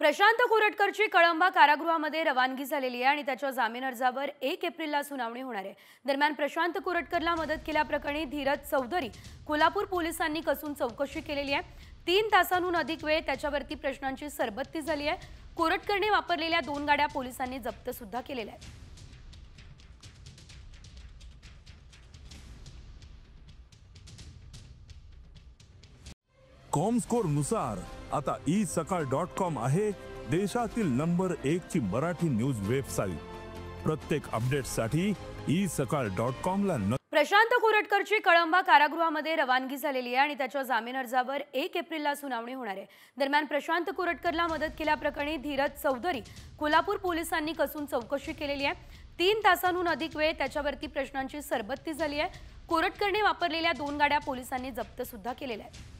प्रशांत कोरटकरची कळंबा कारागृहामध्ये रवानगी झालेली आहे आणि त्याच्या जामीन अर्जावर 1 एप्रिलला सुनावणी होणार आहे। दरम्यान प्रशांत कोरटकरला मदत केल्याप्रकरणी धीरज चौधरी कोल्हापूर पोलिसांनी कसून चौकशी केलेली आहे। 3 तासांहून अधिक वेळ त्याच्यावरती प्रश्नांची सरबत्ती झाली आहे। कोरटकरने वापरलेल्या 2 गाड्या पोलिसांनी जप्त सुद्धा केलेल्या आहेत। कॉमस्कोर नुसार आता isakal.com आहे देशातील नंबर 1 ची मराठी न्यूज वेबसाईट। प्रत्येक अपडेटसाठी isakal.com ला प्रशांत कोरटकरची कळंबा कारागृहामध्ये रवानगी झालेली आहे आणि त्याच्या जामीन अर्जावर 1 एप्रिलला सुनावणी होणार आहे। दरम्यान प्रशांत कोरटकरला मदत केल्याप्रकरणी धीरज चौधरी कोल्हापूर पोलिसांनी कसून चौकशी केलेली आहे। 3 तासांहून अधिक वेळ त्याच्यावरती प्रश्नांची सरबत्ती झाली आहे। कोरटकरने वापरलेल्या 2 गाड्या पोलिसांनी जप्त सुद्धा केलेल्या आहेत।